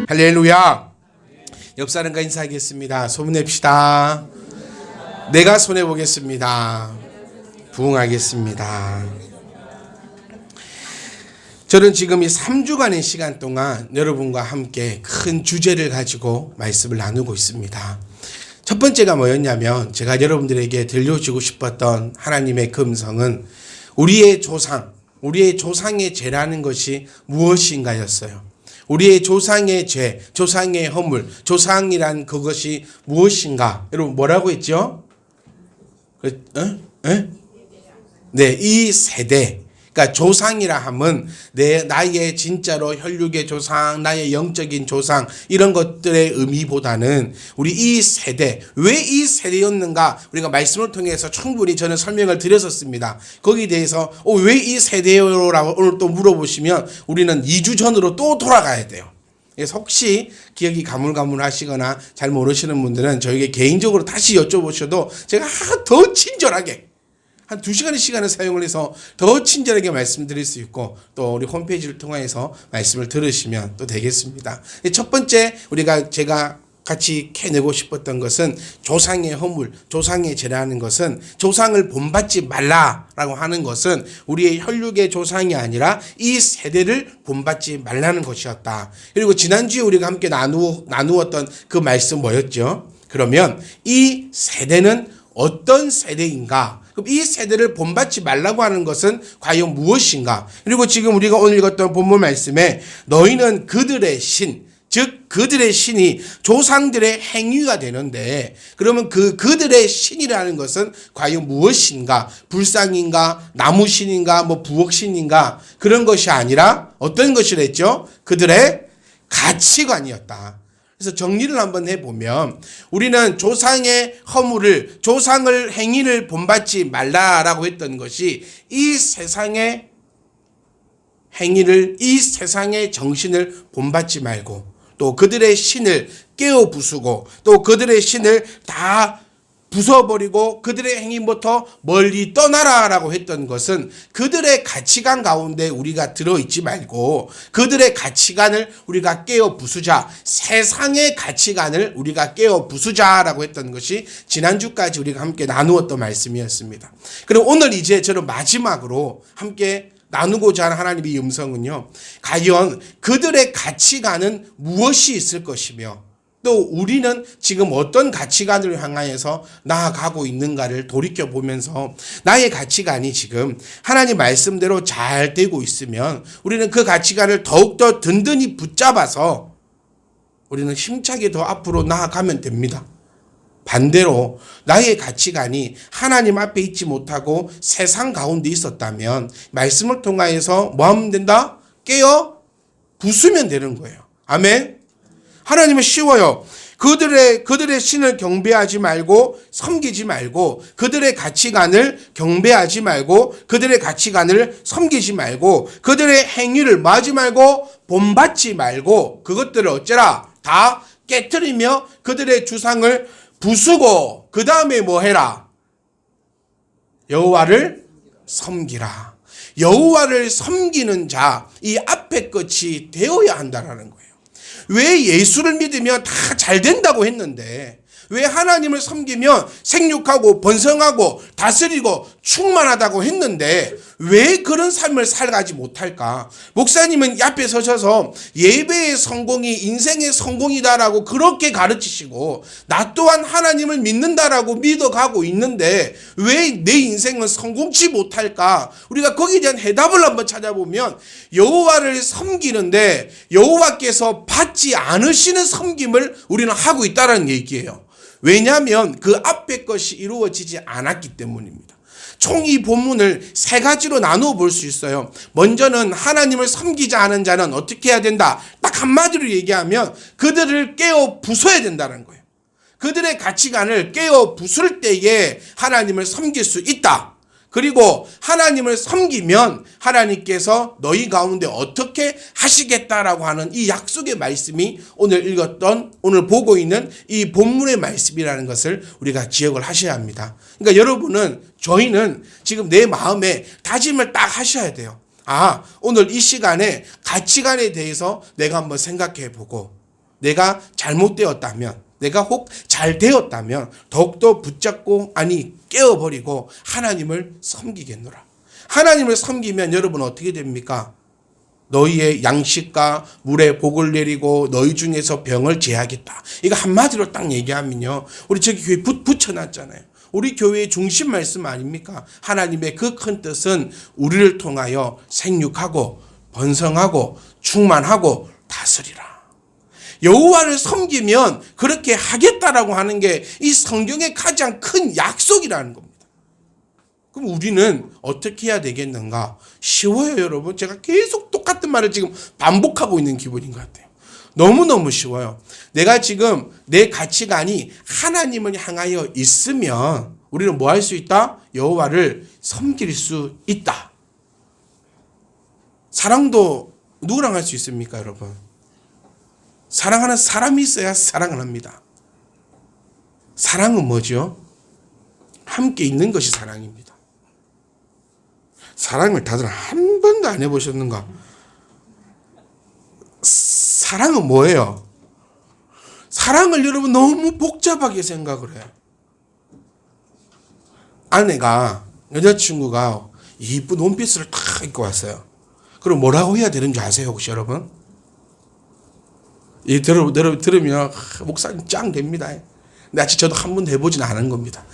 할렐루야. 옆 사람과 인사하겠습니다. 소문냅시다. 내가 손해보겠습니다. 부응하겠습니다. 저는 지금 이 3주간의 시간 동안 여러분과 함께 큰 주제를 가지고 말씀을 나누고 있습니다. 첫 번째가 뭐였냐면, 제가 여러분들에게 들려주고 싶었던 하나님의 금성은 우리의 조상의 죄라는 것이 무엇인가였어요. 우리의 조상의 죄, 조상의 허물, 조상이란 그것이 무엇인가? 여러분 뭐라고 했죠? 네, 이 세대. 그러니까 조상이라 함은 나의 진짜로 혈육의 조상, 나의 영적인 조상, 이런 것들의 의미보다는 우리 이 세대, 왜 이 세대였는가 우리가 말씀을 통해서 충분히 저는 설명을 드렸었습니다. 거기에 대해서 왜 이 세대요라고 오늘 또 물어보시면 우리는 2주 전으로 또 돌아가야 돼요. 그래서 혹시 기억이 가물가물하시거나 잘 모르시는 분들은 저에게 개인적으로 다시 여쭤보셔도 제가 더 친절하게 한 2시간의 시간을 사용을 해서 더 친절하게 말씀드릴 수 있고, 또 우리 홈페이지를 통해서 말씀을 들으시면 또 되겠습니다. 첫 번째 제가 같이 캐내고 싶었던 것은 조상의 허물, 조상의 죄라는 것은, 조상을 본받지 말라라고 하는 것은 우리의 혈육의 조상이 아니라 이 세대를 본받지 말라는 것이었다. 그리고 지난주에 우리가 함께 나누었던 그 말씀 뭐였죠? 그러면 이 세대는 어떤 세대인가? 그럼 이 세대를 본받지 말라고 하는 것은 과연 무엇인가? 그리고 지금 우리가 오늘 읽었던 본문 말씀에 너희는 그들의 신, 즉 그들의 신이 조상들의 행위가 되는데, 그러면 그들의 신이라는 것은 과연 무엇인가? 불상인가? 나무신인가? 부엌신인가? 그런 것이 아니라 어떤 것이랬죠? 그들의 가치관이었다. 그래서 정리를 한번 해보면, 우리는 조상의 허물을, 조상을 행위를 본받지 말라라고 했던 것이 이 세상의 행위를, 이 세상의 정신을 본받지 말고, 또 그들의 신을 깨어 부수고, 또 그들의 신을 다 부숴버리고 그들의 행위부터 멀리 떠나라라고 했던 것은 그들의 가치관 가운데 우리가 들어있지 말고 그들의 가치관을 우리가 깨어 부수자, 세상의 가치관을 우리가 깨어 부수자라고 했던 것이 지난주까지 우리가 함께 나누었던 말씀이었습니다. 그리고 오늘 이제 저는 마지막으로 함께 나누고자 하는 하나님의 음성은요, 과연 그들의 가치관은 무엇이 있을 것이며, 또 우리는 지금 어떤 가치관을 향하여서 나아가고 있는가를 돌이켜보면서 나의 가치관이 지금 하나님 말씀대로 잘 되고 있으면 우리는 그 가치관을 더욱더 든든히 붙잡아서 우리는 힘차게 더 앞으로 나아가면 됩니다. 반대로 나의 가치관이 하나님 앞에 있지 못하고 세상 가운데 있었다면 말씀을 통하여서 뭐 하면 된다? 깨어 부수면 되는 거예요. 아멘. 하나님은 쉬워요. 그들의 신을 경배하지 말고 섬기지 말고, 그들의 가치관을 경배하지 말고 그들의 가치관을 섬기지 말고, 그들의 행위를 마지 말고 본받지 말고, 그것들을 어쩌라? 다 깨트리며 그들의 주상을 부수고, 그 다음에 뭐 해라? 여호와를 섬기라. 여호와를 섬기는 자, 이 앞에 것이 되어야 한다라는 거예요. 왜 예수를 믿으면 다 잘 된다고 했는데, 왜 하나님을 섬기면 생육하고 번성하고 다스리고 충만하다고 했는데 왜 그런 삶을 살아가지 못할까? 목사님은 앞에 서셔서 예배의 성공이 인생의 성공이다라고 그렇게 가르치시고, 나 또한 하나님을 믿는다라고 믿어가고 있는데 왜 내 인생은 성공치 못할까? 우리가 거기에 대한 해답을 한번 찾아보면, 여호와를 섬기는데 여호와께서 받지 않으시는 섬김을 우리는 하고 있다는 얘기예요. 왜냐하면 그 앞에 것이 이루어지지 않았기 때문입니다. 총 이 본문을 세 가지로 나누어 볼 수 있어요. 먼저는 하나님을 섬기지 않은 자는 어떻게 해야 된다? 딱 한마디로 얘기하면 그들을 깨어 부숴야 된다는 거예요. 그들의 가치관을 깨어 부술 때에 하나님을 섬길 수 있다. 그리고 하나님을 섬기면 하나님께서 너희 가운데 어떻게 하시겠다라고 하는 이 약속의 말씀이 오늘 보고 있는 이 본문의 말씀이라는 것을 우리가 기억을 하셔야 합니다. 그러니까 저희는 지금 내 마음에 다짐을 딱 하셔야 돼요. 오늘 이 시간에 가치관에 대해서 내가 한번 생각해 보고, 내가 잘못되었다면, 내가 혹 잘 되었다면 더욱더 붙잡고 깨어버리고 하나님을 섬기겠노라. 하나님을 섬기면 여러분 어떻게 됩니까? 너희의 양식과 물의 복을 내리고 너희 중에서 병을 제하겠다. 이거 한마디로 딱 얘기하면요, 우리 저기 교회 붙여놨잖아요. 우리 교회의 중심 말씀 아닙니까? 하나님의 그 큰 뜻은 우리를 통하여 생육하고 번성하고 충만하고 다스리라. 여호와를 섬기면 그렇게 하겠다라고 하는 게 이 성경의 가장 큰 약속이라는 겁니다. 그럼 우리는 어떻게 해야 되겠는가? 쉬워요, 여러분. 제가 계속 똑같은 말을 지금 반복하고 있는 기분인 것 같아요. 너무너무 쉬워요. 내가 지금 내 가치관이 하나님을 향하여 있으면 우리는 뭐 할 수 있다? 여호와를 섬길 수 있다. 사랑도 누구랑 할 수 있습니까, 여러분? 사랑하는 사람이 있어야 사랑을 합니다. 사랑은 뭐죠? 함께 있는 것이 사랑입니다. 사랑을 다들 한 번도 안 해보셨는가? 사랑은 뭐예요? 사랑을 여러분 너무 복잡하게 생각을 해요. 아내가, 여자친구가 이쁜 원피스를 탁 입고 왔어요. 그럼 뭐라고 해야 되는 줄 아세요, 혹시 여러분? 이 들으면 목사님 짱 됩니다. 근데 아직 저도 한 번도 해보진 않은 겁니다.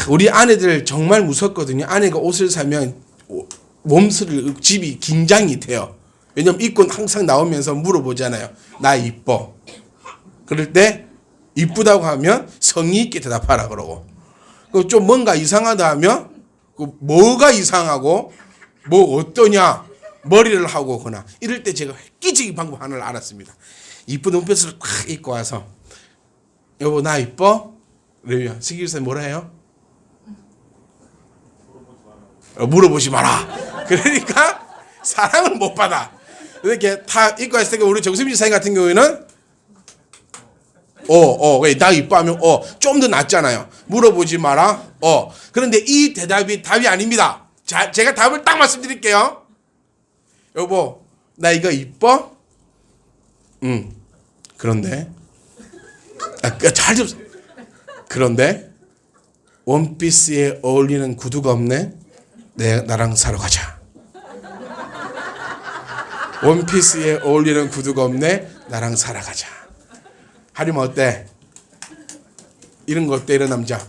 우리 아내들 정말 무섭거든요. 아내가 옷을 사면 몸을 집이 긴장이 돼요. 왜냐면 입고 항상 나오면서 물어보잖아요. 나 이뻐. 그럴 때 이쁘다고 하면 성의 있게 대답하라 그러고, 좀 뭔가 이상하다 하면 뭐가 이상하고 뭐 어떠냐 머리를 하고 거나 이럴 때 제가 획기적인 방법 하나를 알았습니다. 이쁜 옷을 탁 입고 와서 여보 나 이뻐? 그러면 슬기로서 뭐라 해요? 물어보지 마라. 그러니까 사랑을 못 받아. 이렇게 다 입고 왔을 때 우리 정수민 사님 같은 경우에는 나 이뻐하면 좀 더 낫잖아요. 물어보지 마라. 그런데 이 대답이 답이 아닙니다. 자, 제가 답을 딱 말씀드릴게요. 여보, 나 이거 이뻐? 그런데 잘 좀. 그런데 원피스에 어울리는 구두가 없네. 나랑 사러 가자. 원피스에 어울리는 구두가 없네. 나랑 사러 가자. 하려면 어때? 이런 거 어때? 이런 남자.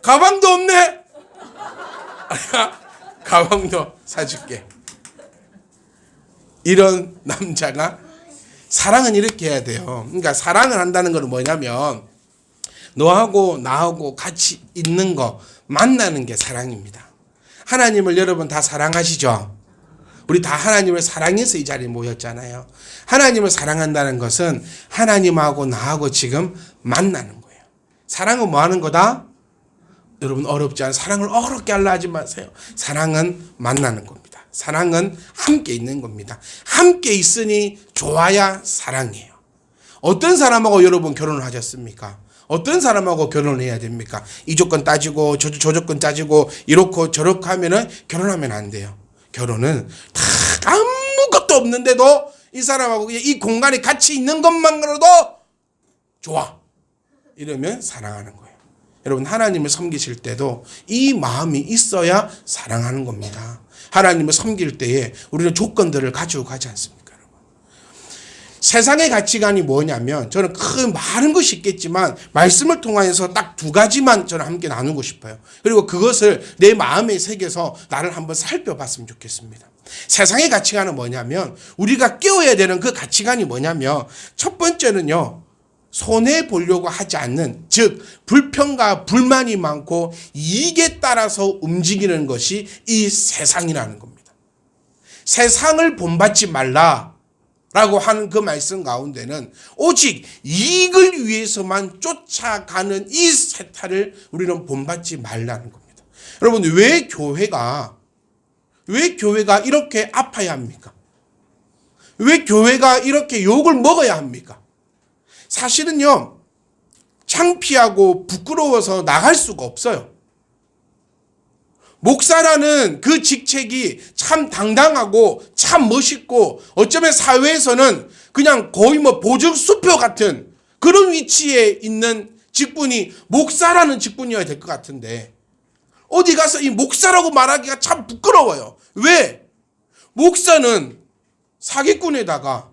가방도 없네. 가방도 사줄게. 이런 남자가, 사랑은 이렇게 해야 돼요. 그러니까 사랑을 한다는 건 뭐냐면 너하고 나하고 같이 있는 거, 만나는 게 사랑입니다. 하나님을 여러분 다 사랑하시죠? 우리 다 하나님을 사랑해서 이 자리에 모였잖아요. 하나님을 사랑한다는 것은 하나님하고 나하고 지금 만나는 거예요. 사랑은 뭐 하는 거다? 여러분 어렵지 않아요. 사랑을 어렵게 하려 하지 마세요. 사랑은 만나는 겁니다. 사랑은 함께 있는 겁니다. 함께 있으니 좋아야 사랑이에요. 어떤 사람하고 여러분 결혼을 하셨습니까? 어떤 사람하고 결혼을 해야 됩니까? 이 조건 따지고 저 조건 따지고 이렇고 저렇게 하면은 결혼하면 안 돼요. 결혼은 다 아무것도 없는데도 이 사람하고 이 공간에 같이 있는 것만으로도 좋아. 이러면 사랑하는 거예요. 여러분 하나님을 섬기실 때도 이 마음이 있어야 사랑하는 겁니다. 하나님을 섬길 때에 우리는 조건들을 가지고 가지 않습니까, 여러분? 세상의 가치관이 뭐냐면, 저는 많은 것이 있겠지만 말씀을 통하여서 딱 두 가지만 저는 함께 나누고 싶어요. 그리고 그것을 내 마음에 새겨서 나를 한번 살펴봤으면 좋겠습니다. 세상의 가치관은 뭐냐면, 우리가 깨워야 되는 그 가치관이 뭐냐면, 첫 번째는요, 손해 보려고 하지 않는, 즉 불평과 불만이 많고 이익에 따라서 움직이는 것이 이 세상이라는 겁니다. 세상을 본받지 말라라고 하는 그 말씀 가운데는 오직 이익을 위해서만 쫓아가는 이 세타를 우리는 본받지 말라는 겁니다. 여러분 왜 교회가 이렇게 아파야 합니까? 왜 교회가 이렇게 욕을 먹어야 합니까? 사실은요, 창피하고 부끄러워서 나갈 수가 없어요. 목사라는 그 직책이 참 당당하고 참 멋있고 어쩌면 사회에서는 그냥 거의 보증수표 같은 그런 위치에 있는 직분이 목사라는 직분이어야 될 것 같은데 어디 가서 이 목사라고 말하기가 참 부끄러워요. 왜? 목사는 사기꾼에다가,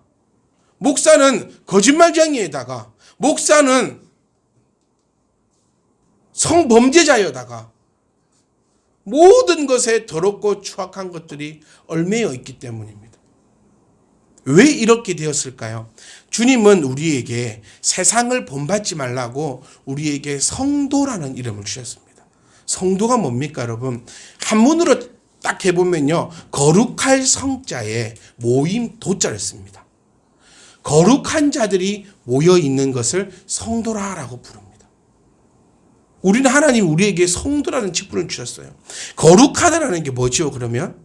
목사는 거짓말쟁이에다가, 목사는 성범죄자여다가 모든 것에 더럽고 추악한 것들이 얽매여 있기 때문입니다. 왜 이렇게 되었을까요? 주님은 우리에게 세상을 본받지 말라고 우리에게 성도라는 이름을 주셨습니다. 성도가 뭡니까, 여러분? 한문으로 딱 해보면요, 거룩할 성자에 모임 도자를 씁니다. 거룩한 자들이 모여 있는 것을 성도라라고 부릅니다. 우리는 하나님 우리에게 성도라는 직분을 주셨어요. 거룩하다라는 게 뭐지요, 그러면?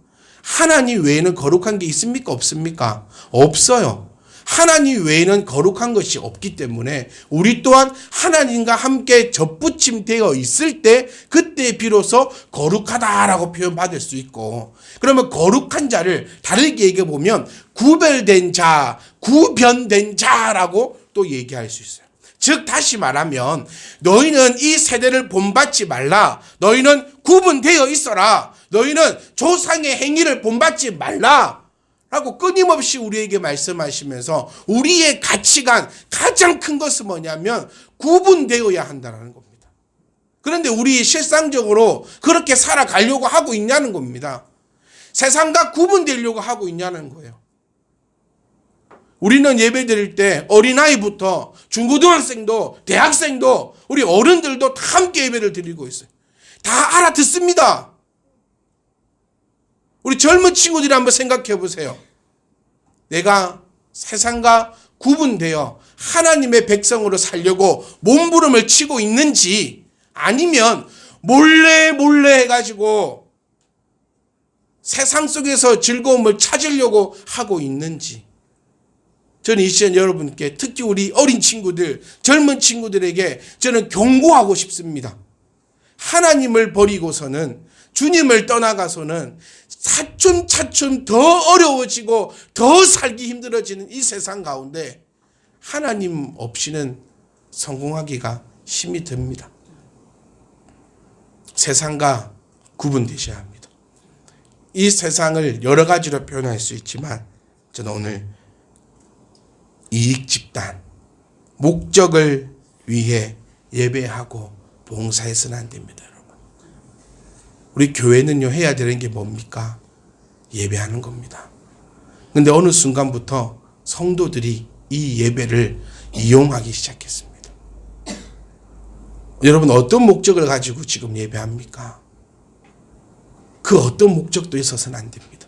하나님 외에는 거룩한 게 있습니까, 없습니까? 없어요. 하나님 외에는 거룩한 것이 없기 때문에 우리 또한 하나님과 함께 접붙임되어 있을 때 그때 비로소 거룩하다라고 표현받을 수 있고, 그러면 거룩한 자를 다르게 얘기해 보면 구별된 자, 구변된 자라고 또 얘기할 수 있어요. 즉 다시 말하면 너희는 이 세대를 본받지 말라. 너희는 구분되어 있어라. 너희는 조상의 행위를 본받지 말라. 라고 끊임없이 우리에게 말씀하시면서 우리의 가치관 가장 큰 것은 뭐냐면 구분되어야 한다는 겁니다. 그런데 우리 실상적으로 그렇게 살아가려고 하고 있냐는 겁니다. 세상과 구분되려고 하고 있냐는 거예요. 우리는 예배 드릴 때 어린아이부터 중고등학생도 대학생도 우리 어른들도 다 함께 예배를 드리고 있어요. 다 알아듣습니다. 우리 젊은 친구들이 한번 생각해 보세요. 내가 세상과 구분되어 하나님의 백성으로 살려고 몸부림을 치고 있는지 아니면 몰래 해가지고 세상 속에서 즐거움을 찾으려고 하고 있는지, 저는 이 시간 여러분께 특히 우리 어린 친구들, 젊은 친구들에게 저는 경고하고 싶습니다. 하나님을 버리고서는, 주님을 떠나가서는 차츰 더 어려워지고 더 살기 힘들어지는 이 세상 가운데 하나님 없이는 성공하기가 힘이 듭니다. 세상과 구분되셔야 합니다. 이 세상을 여러 가지로 표현할 수 있지만 저는 오늘 이익 집단, 목적을 위해 예배하고 봉사해서는 안 됩니다, 여러분. 우리 교회는요, 해야 되는 게 뭡니까? 예배하는 겁니다. 근데 어느 순간부터 성도들이 이 예배를 이용하기 시작했습니다. 여러분, 어떤 목적을 가지고 지금 예배합니까? 그 어떤 목적도 있어서는 안 됩니다.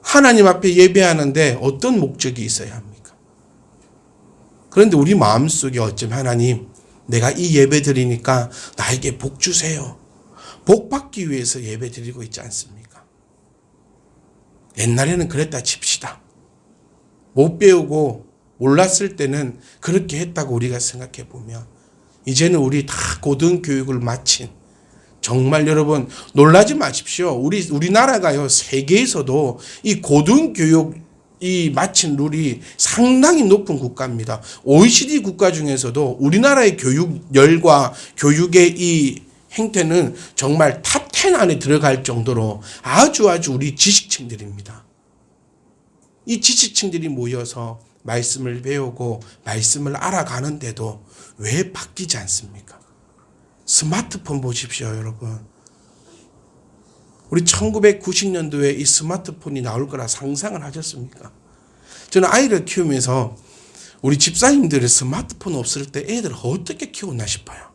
하나님 앞에 예배하는데 어떤 목적이 있어야 합니까? 그런데 우리 마음속에 어쩌면 하나님, 내가 이 예배 드리니까 나에게 복 주세요. 복 받기 위해서 예배 드리고 있지 않습니까? 옛날에는 그랬다 칩시다. 못 배우고 몰랐을 때는 그렇게 했다고 우리가 생각해 보면 이제는 우리 다 고등교육을 마친, 정말 여러분 놀라지 마십시오. 우리나라가요, 세계에서도 이 고등교육이 마친 룰이 상당히 높은 국가입니다. OECD 국가 중에서도 우리나라의 교육열과 교육의 이 행태는 정말 탑 10 안에 들어갈 정도로 아주 우리 지식층들입니다. 이 지식층들이 모여서 말씀을 배우고 말씀을 알아가는데도 왜 바뀌지 않습니까? 스마트폰 보십시오, 여러분. 우리 1990년도에 이 스마트폰이 나올 거라 상상을 하셨습니까? 저는 아이를 키우면서 우리 집사님들이 스마트폰 없을 때 애들을 어떻게 키웠나 싶어요.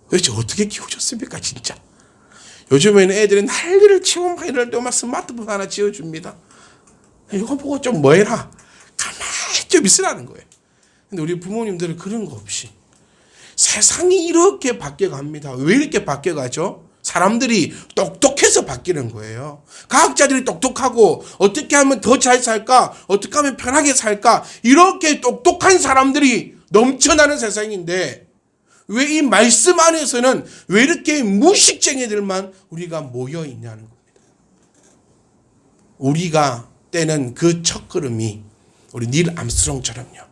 도대체 어떻게 키우셨습니까, 진짜? 요즘에는 애들이 난리를 치고 막 이럴 때만 스마트폰 하나 지어줍니다. 이거 보고 좀 뭐 해라. 가만히 좀 있으라는 거예요. 근데 우리 부모님들은 그런 거 없이 세상이 이렇게 바뀌어갑니다. 왜 이렇게 바뀌어가죠? 사람들이 똑똑해서 바뀌는 거예요. 과학자들이 똑똑하고 어떻게 하면 더 잘 살까? 어떻게 하면 편하게 살까? 이렇게 똑똑한 사람들이 넘쳐나는 세상인데 왜 이 말씀 안에서는 왜 이렇게 무식쟁이들만 우리가 모여 있냐는 겁니다. 우리가 떼는 그 첫걸음이 우리 닐 암스트롱처럼요.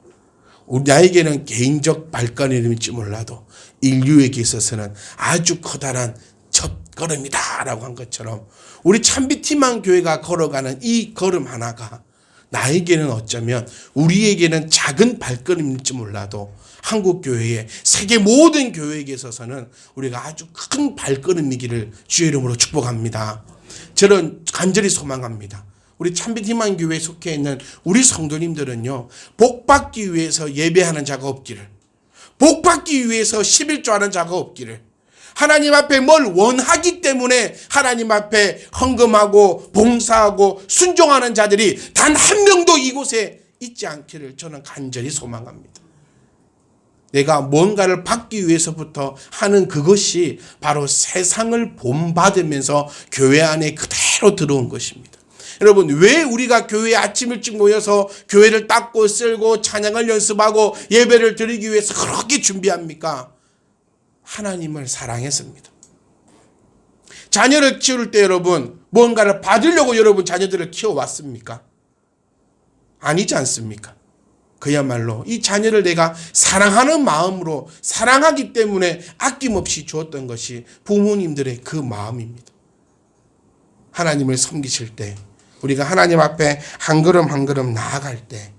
나에게는 개인적 발걸음일지 몰라도 인류에게 있어서는 아주 커다란 첫걸음이다라고 한 것처럼 우리 참비티만 교회가 걸어가는 이 걸음 하나가 나에게는 어쩌면 우리에게는 작은 발걸음일지 몰라도 한국교회에 세계 모든 교회에게 있어서는 우리가 아주 큰 발걸음이기를 주의 이름으로 축복합니다. 저는 간절히 소망합니다. 우리 참빛희망 교회에 속해 있는 우리 성도님들은요, 복받기 위해서 예배하는 자가 없기를, 복받기 위해서 11조 하는 자가 없기를, 하나님 앞에 뭘 원하기 때문에 하나님 앞에 헌금하고 봉사하고 순종하는 자들이 단 한 명도 이곳에 있지 않기를 저는 간절히 소망합니다. 내가 뭔가를 받기 위해서부터 하는 그것이 바로 세상을 본받으면서 교회 안에 그대로 들어온 것입니다. 여러분, 왜 우리가 교회에 아침 일찍 모여서 교회를 닦고 쓸고 찬양을 연습하고 예배를 드리기 위해서 그렇게 준비합니까? 하나님을 사랑했습니다. 자녀를 키울 때 여러분, 뭔가를 받으려고 여러분 자녀들을 키워왔습니까? 아니지 않습니까? 그야말로 이 자녀를 내가 사랑하는 마음으로 사랑하기 때문에 아낌없이 주었던 것이 부모님들의 그 마음입니다. 하나님을 섬기실 때, 우리가 하나님 앞에 한 걸음 한 걸음 나아갈 때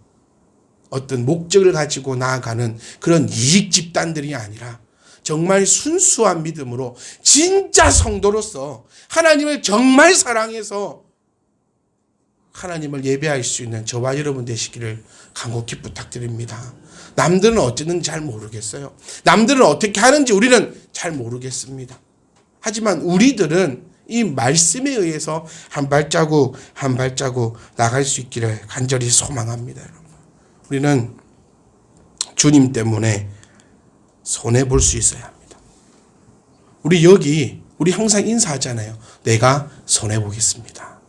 어떤 목적을 가지고 나아가는 그런 이익 집단들이 아니라 정말 순수한 믿음으로 진짜 성도로서 하나님을 정말 사랑해서 하나님을 예배할 수 있는 저와 여러분 되시기를 간곡히 부탁드립니다. 남들은 어쩌는지 잘 모르겠어요. 남들은 어떻게 하는지 우리는 잘 모르겠습니다. 하지만 우리들은 이 말씀에 의해서 한 발자국 한 발자국 나갈 수 있기를 간절히 소망합니다. 여러분. 우리는 주님 때문에 손해볼 수 있어야 합니다. 우리 항상 인사하잖아요. 내가 손해보겠습니다.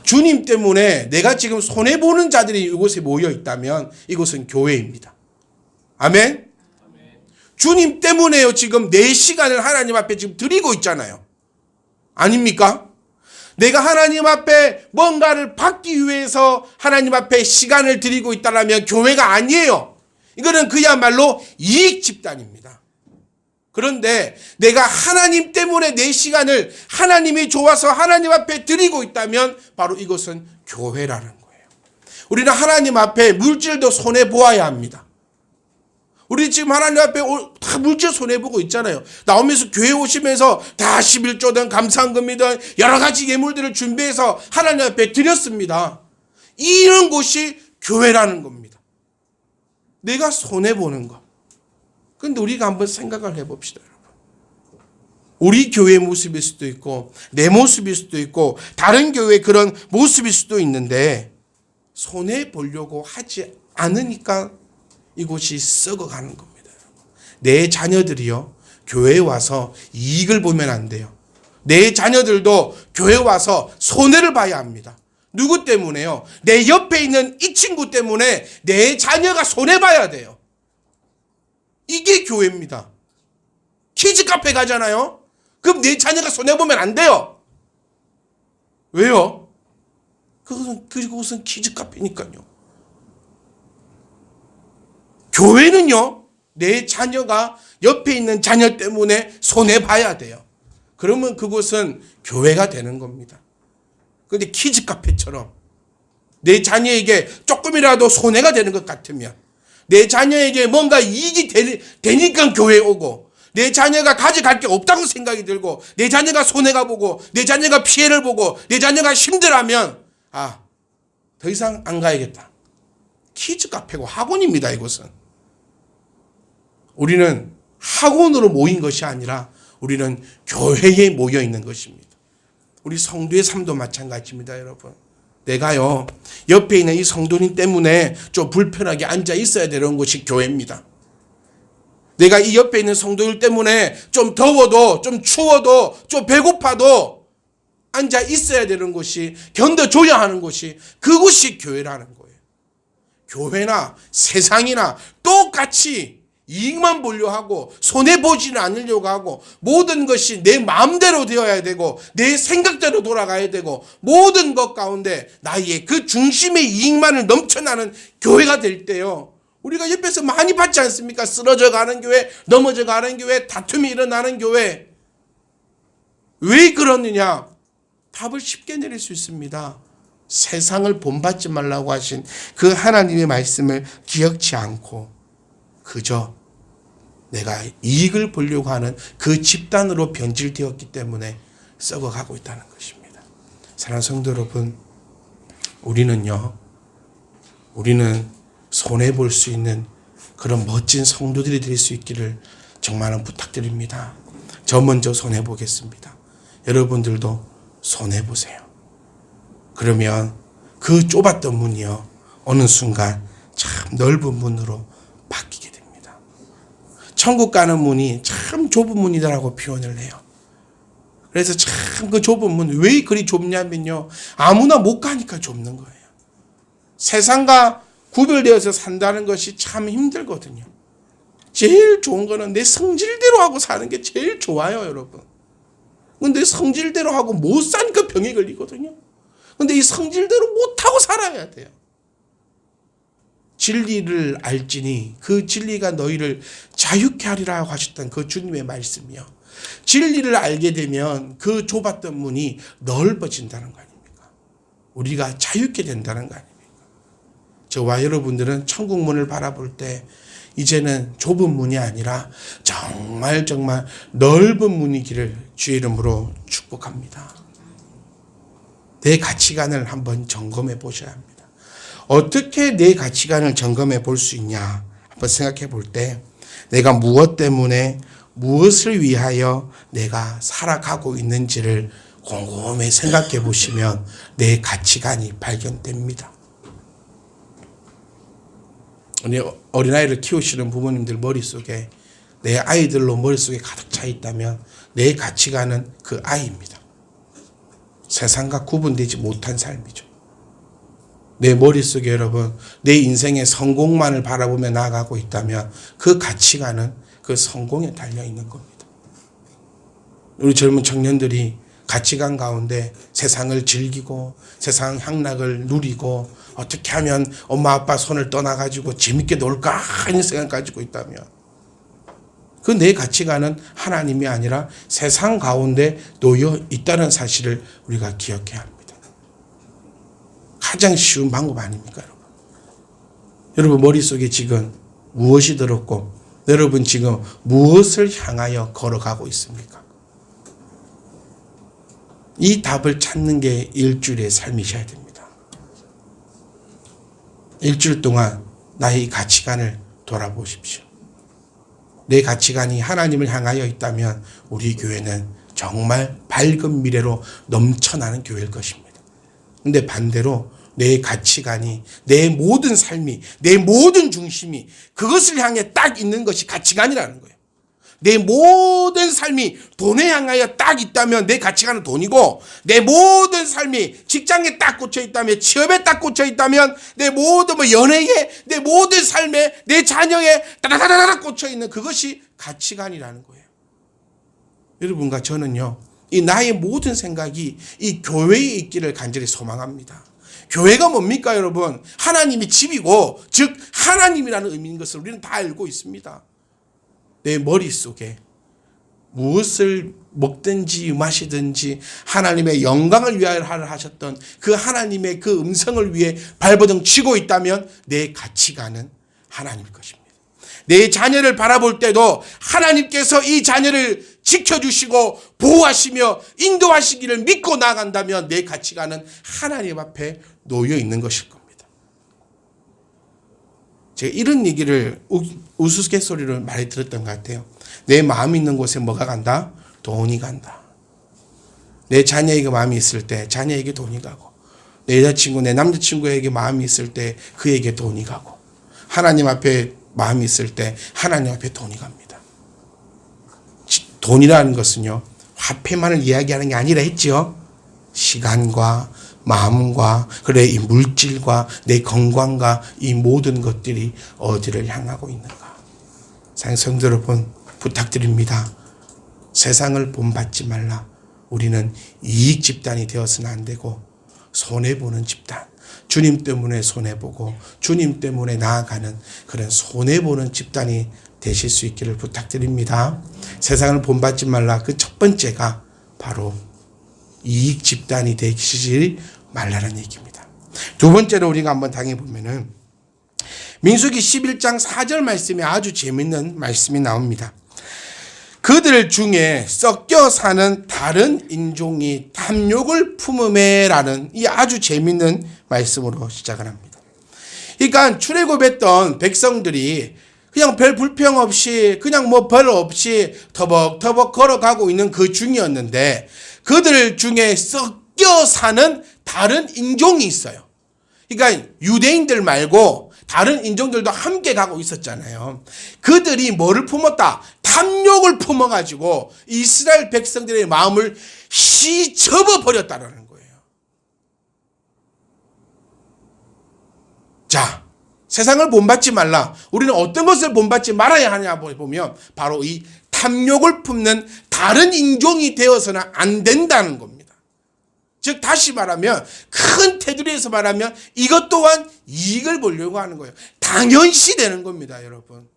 주님 때문에 내가 지금 손해보는 자들이 이곳에 모여 있다면 이곳은 교회입니다. 아멘? 주님 때문에요. 지금 내 시간을 하나님 앞에 지금 드리고 있잖아요. 아닙니까? 내가 하나님 앞에 뭔가를 받기 위해서 하나님 앞에 시간을 드리고 있다면 교회가 아니에요. 이거는 그야말로 이익 집단입니다. 그런데 내가 하나님 때문에 내 시간을 하나님이 좋아서 하나님 앞에 드리고 있다면 바로 이것은 교회라는 거예요. 우리는 하나님 앞에 물질도 손해보아야 합니다. 우리 지금 하나님 앞에 다 물질 손해보고 있잖아요. 나오면서 교회 오시면서 다 11조든 감사헌금이든 여러 가지 예물들을 준비해서 하나님 앞에 드렸습니다. 이런 곳이 교회라는 겁니다. 내가 손해보는 것. 그런데 우리가 한번 생각을 해봅시다, 여러분. 우리 교회의 모습일 수도 있고 내 모습일 수도 있고 다른 교회의 그런 모습일 수도 있는데 손해보려고 하지 않으니까 이곳이 썩어가는 겁니다. 내 자녀들이요, 교회에 와서 이익을 보면 안 돼요. 내 자녀들도 교회에 와서 손해를 봐야 합니다. 누구 때문에요? 내 옆에 있는 이 친구 때문에 내 자녀가 손해봐야 돼요. 이게 교회입니다. 키즈 카페 가잖아요. 그럼 내 자녀가 손해보면 안 돼요. 왜요? 그곳은 키즈 카페니까요. 교회는요, 내 자녀가 옆에 있는 자녀 때문에 손해봐야 돼요. 그러면 그곳은 교회가 되는 겁니다. 그런데 키즈 카페처럼 내 자녀에게 조금이라도 손해가 되는 것 같으면, 내 자녀에게 뭔가 이익이 되니까 교회에 오고, 내 자녀가 가져갈 게 없다고 생각이 들고, 내 자녀가 손해가 보고, 내 자녀가 피해를 보고, 내 자녀가 힘들어하면 더 이상 안 가야겠다. 키즈 카페고 학원입니다, 이곳은. 우리는 학원으로 모인 것이 아니라 우리는 교회에 모여 있는 것입니다. 우리 성도의 삶도 마찬가지입니다, 여러분. 내가요, 옆에 있는 이 성도님 때문에 좀 불편하게 앉아 있어야 되는 곳이 교회입니다. 내가 이 옆에 있는 성도들 때문에 좀 더워도, 좀 추워도, 좀 배고파도 앉아 있어야 되는 곳이, 견뎌줘야 하는 곳이, 그곳이 교회라는 거예요. 교회나 세상이나 똑같이 이익만 보려 하고 손해보지는 않으려고 하고 모든 것이 내 마음대로 되어야 되고 내 생각대로 돌아가야 되고 모든 것 가운데 나의 그 중심의 이익만을 넘쳐나는 교회가 될 때요. 우리가 옆에서 많이 봤지 않습니까? 쓰러져 가는 교회, 넘어져 가는 교회, 다툼이 일어나는 교회. 왜 그러느냐? 답을 쉽게 내릴 수 있습니다. 세상을 본받지 말라고 하신 그 하나님의 말씀을 기억지 않고 그저 내가 이익을 보려고 하는 그 집단으로 변질되었기 때문에 썩어가고 있다는 것입니다. 사랑하는 성도 여러분, 우리는 손해볼 수 있는 그런 멋진 성도들이 될 수 있기를 정말 부탁드립니다. 저 먼저 손해보겠습니다. 여러분들도 손해보세요. 그러면 그 좁았던 문이요, 어느 순간 참 넓은 문으로 바뀌게 됩니다. 천국 가는 문이 참 좁은 문이다라고 표현을 해요. 그래서 참 그 좁은 문, 왜 그리 좁냐면요, 아무나 못 가니까 좁는 거예요. 세상과 구별되어서 산다는 것이 참 힘들거든요. 제일 좋은 거는 내 성질대로 하고 사는 게 제일 좋아요, 여러분. 근데 성질대로 하고 못 사니까 병이 걸리거든요. 근데 이 성질대로 못하고 살아야 돼요. 진리를 알지니 그 진리가 너희를 자유케 하리라 하셨던 그 주님의 말씀이요. 진리를 알게 되면 그 좁았던 문이 넓어진다는 거 아닙니까? 우리가 자유케 된다는 거 아닙니까? 저와 여러분들은 천국 문을 바라볼 때 이제는 좁은 문이 아니라 정말 넓은 문이기를 주의 이름으로 축복합니다. 내 가치관을 한번 점검해 보셔야 합니다. 어떻게 내 가치관을 점검해 볼 수 있냐 한번 생각해 볼 때, 내가 무엇 때문에 무엇을 위하여 내가 살아가고 있는지를 곰곰이 생각해 보시면 내 가치관이 발견됩니다. 우리 어린아이를 키우시는 부모님들 머릿속에 내 아이들로 머릿속에 가득 차 있다면 내 가치관은 그 아이입니다. 세상과 구분되지 못한 삶이죠. 내 머릿속에 여러분, 내 인생의 성공만을 바라보며 나아가고 있다면 그 가치관은 그 성공에 달려있는 겁니다. 우리 젊은 청년들이 가치관 가운데 세상을 즐기고 세상 향락을 누리고 어떻게 하면 엄마 아빠 손을 떠나가지고 재밌게 놀까 하는 생각을 가지고 있다면 그 내 가치관은 하나님이 아니라 세상 가운데 놓여 있다는 사실을 우리가 기억해야 합니다. 가장 쉬운 방법 아닙니까, 여러분? 여러분 머릿속에 지금 무엇이 들었고 여러분 지금 무엇을 향하여 걸어가고 있습니까? 이 답을 찾는 게 일주일의 삶이셔야 됩니다. 일주일 동안 나의 가치관을 돌아보십시오. 내 가치관이 하나님을 향하여 있다면 우리 교회는 정말 밝은 미래로 넘쳐나는 교회일 것입니다. 근데 반대로 내 가치관이, 내 모든 삶이, 내 모든 중심이 그것을 향해 딱 있는 것이 가치관이라는 거예요. 내 모든 삶이 돈에 향하여 딱 있다면 내 가치관은 돈이고, 내 모든 삶이 직장에 딱 꽂혀 있다면, 취업에 딱 꽂혀 있다면, 내 모든 연애에, 내 모든 삶에, 내 자녀에 따다다다다 꽂혀 있는 그것이 가치관이라는 거예요. 여러분과 저는요, 이 나의 모든 생각이 이 교회에 있기를 간절히 소망합니다. 교회가 뭡니까, 여러분? 하나님이 집이고, 즉 하나님이라는 의미인 것을 우리는 다 알고 있습니다. 내 머릿속에 무엇을 먹든지 마시든지 하나님의 영광을 위하여 하셨던 그 하나님의 그 음성을 위해 발버둥 치고 있다면 내 가치관은 하나님일 것입니다. 내 자녀를 바라볼 때도 하나님께서 이 자녀를 지켜주시고 보호하시며 인도하시기를 믿고 나아간다면 내 가치관은 하나님 앞에 놓여 있는 것일 겁니다. 제가 이런 얘기를 우스갯소리로 많이 들었던 것 같아요. 내 마음이 있는 곳에 뭐가 간다? 돈이 간다. 내 자녀에게 마음이 있을 때 자녀에게 돈이 가고, 내 여자친구, 내 남자친구에게 마음이 있을 때 그에게 돈이 가고, 하나님 앞에 마음이 있을 때 하나님 앞에 돈이 갑니다. 돈이라는 것은요, 화폐만을 이야기하는 게 아니라 했지요. 시간과 마음과 그래 이 물질과 내 건강과 이 모든 것들이 어디를 향하고 있는가. 성도 여러분, 부탁드립니다. 세상을 본받지 말라. 우리는 이익 집단이 되어서는 안 되고 손해보는 집단, 주님 때문에 손해보고 주님 때문에 나아가는 그런 손해보는 집단이 되실 수 있기를 부탁드립니다. 세상을 본받지 말라. 그 첫 번째가 바로 이익 집단이 되시지 말라는 얘기입니다. 두 번째로 우리가 한번 당해보면은 민수기 11장 4절 말씀에 아주 재밌는 말씀이 나옵니다. 그들 중에 섞여 사는 다른 인종이 탐욕을 품음에라는 이 아주 재밌는 말씀으로 시작을 합니다. 그러니까 출애굽했던 백성들이 그냥 별 불평 없이 그냥 뭐 벌 없이 터벅터벅 걸어가고 있는 그 중이었는데 그들 중에 섞여 사는 다른 인종이 있어요. 그러니까 유대인들 말고 다른 인종들도 함께 가고 있었잖아요. 그들이 뭐를 품었다? 탐욕을 품어가지고 이스라엘 백성들의 마음을 시접어버렸다는 거예요. 자, 세상을 본받지 말라. 우리는 어떤 것을 본받지 말아야 하냐 보면 바로 이 탐욕을 품는 다른 인종이 되어서는 안 된다는 겁니다. 즉 다시 말하면 큰 테두리에서 말하면 이것 또한 이익을 보려고 하는 거예요. 당연시 되는 겁니다, 여러분.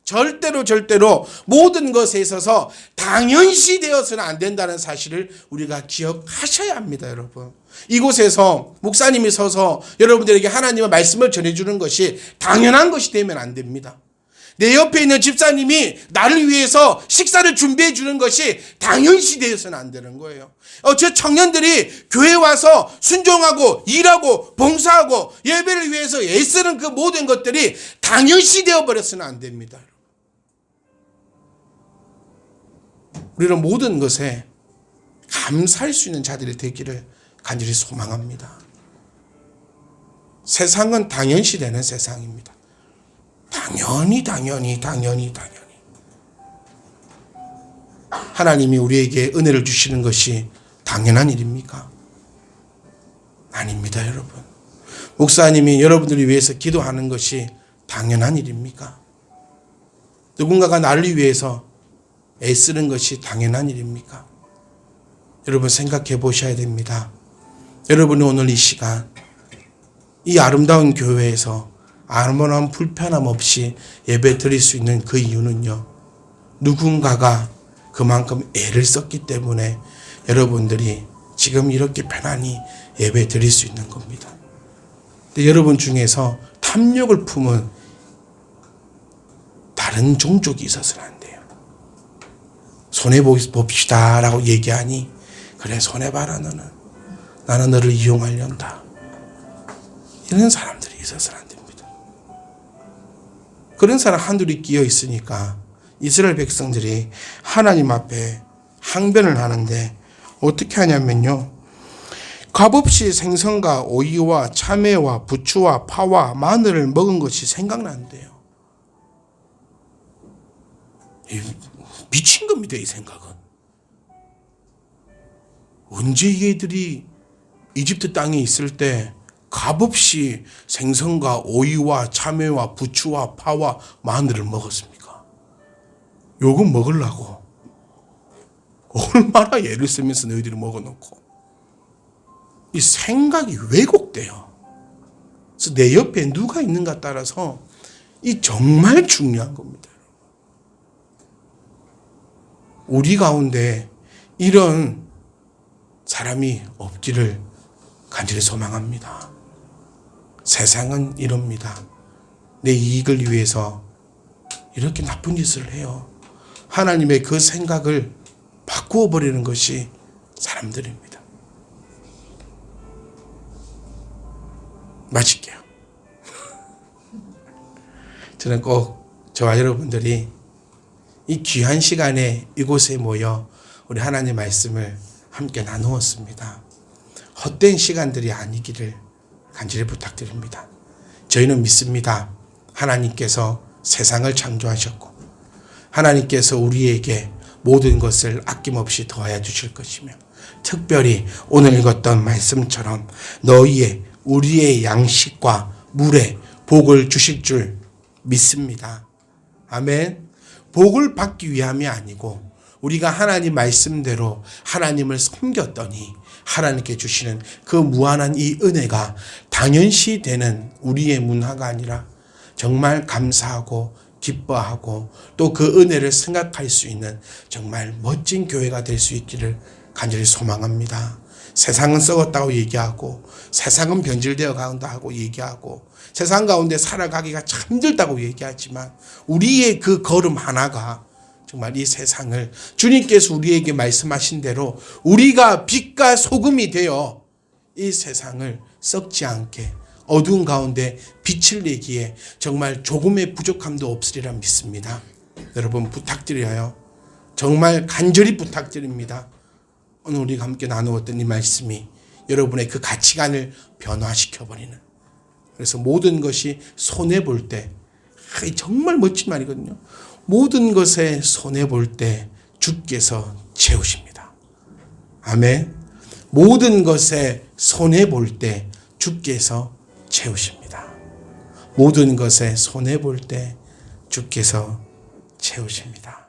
절대로 모든 것에 있어서 당연시 되어서는 안 된다는 사실을 우리가 기억하셔야 합니다, 여러분. 이곳에서 목사님이 서서 여러분들에게 하나님의 말씀을 전해주는 것이 당연한 것이 되면 안 됩니다. 내 옆에 있는 집사님이 나를 위해서 식사를 준비해 주는 것이 당연시 되어서는 안 되는 거예요. 저 청년들이 교회 와서 순종하고 일하고 봉사하고 예배를 위해서 애쓰는 그 모든 것들이 당연시 되어버려서는 안 됩니다. 우리는 모든 것에 감사할 수 있는 자들이 되기를 간절히 소망합니다. 세상은 당연시 되는 세상입니다. 당연히. 하나님이 우리에게 은혜를 주시는 것이 당연한 일입니까? 아닙니다, 여러분. 목사님이 여러분들을 위해서 기도하는 것이 당연한 일입니까? 누군가가 나를 위해서 애쓰는 것이 당연한 일입니까? 여러분 생각해 보셔야 됩니다. 여러분이 오늘 이 시간 이 아름다운 교회에서 아무런 불편함 없이 예배 드릴 수 있는 그 이유는요, 누군가가 그만큼 애를 썼기 때문에 여러분들이 지금 이렇게 편안히 예배 드릴 수 있는 겁니다. 근데 여러분 중에서 탐욕을 품은 다른 종족이 있어서는 안 돼요. 손해봅시다 라고 얘기하니 그래 손해봐라 너는. 나는 너를 이용하련다. 이런 사람들이 있어서는 안 됩니다. 그런 사람 한둘이 끼어 있으니까 이스라엘 백성들이 하나님 앞에 항변을 하는데 어떻게 하냐면요, 값없이 생선과 오이와 참외와 부추와 파와 마늘을 먹은 것이 생각난대요. 미친 겁니다, 이 생각은. 언제 얘들이 이집트 땅에 있을 때 값없이 생선과 오이와 참외와 부추와 파와 마늘을 먹었습니까? 요거 먹으려고 얼마나 애를 쓰면서 너희들이 먹어놓고 이 생각이 왜곡돼요. 그래서 내 옆에 누가 있는가 따라서 이 정말 중요한 겁니다. 우리 가운데 이런 사람이 없기를 간절히 소망합니다. 세상은 이럽니다. 내 이익을 위해서 이렇게 나쁜 짓을 해요. 하나님의 그 생각을 바꾸어 버리는 것이 사람들입니다. 마칠게요. 저는 꼭 저와 여러분들이 이 귀한 시간에 이곳에 모여 우리 하나님의 말씀을 함께 나누었습니다. 헛된 시간들이 아니기를 간절히 부탁드립니다. 저희는 믿습니다. 하나님께서 세상을 창조하셨고 하나님께서 우리에게 모든 것을 아낌없이 더하여 주실 것이며 특별히 오늘 읽었던 말씀처럼 우리의 양식과 물에 복을 주실 줄 믿습니다. 아멘. 복을 받기 위함이 아니고 우리가 하나님 말씀대로 하나님을 섬겼더니 하나님께 주시는 그 무한한 이 은혜가 당연시 되는 우리의 문화가 아니라 정말 감사하고 기뻐하고 또 그 은혜를 생각할 수 있는 정말 멋진 교회가 될 수 있기를 간절히 소망합니다. 세상은 썩었다고 얘기하고 세상은 변질되어 간다고 얘기하고 세상 가운데 살아가기가 참 힘들다고 얘기하지만 우리의 그 걸음 하나가 정말 이 세상을 주님께서 우리에게 말씀하신 대로 우리가 빛과 소금이 되어 이 세상을 썩지 않게 어두운 가운데 빛을 내기에 정말 조금의 부족함도 없으리라 믿습니다. 여러분 부탁드려요. 정말 간절히 부탁드립니다. 오늘 우리가 함께 나누었던 이 말씀이 여러분의 그 가치관을 변화시켜버리는, 그래서 모든 것이 손해볼 때, 정말 멋진 말이거든요. 모든 것에 손해볼 때 주께서 채우십니다. 아멘. 모든 것에 손해볼 때 주께서 채우십니다. 모든 것에 손해볼 때 주께서 채우십니다.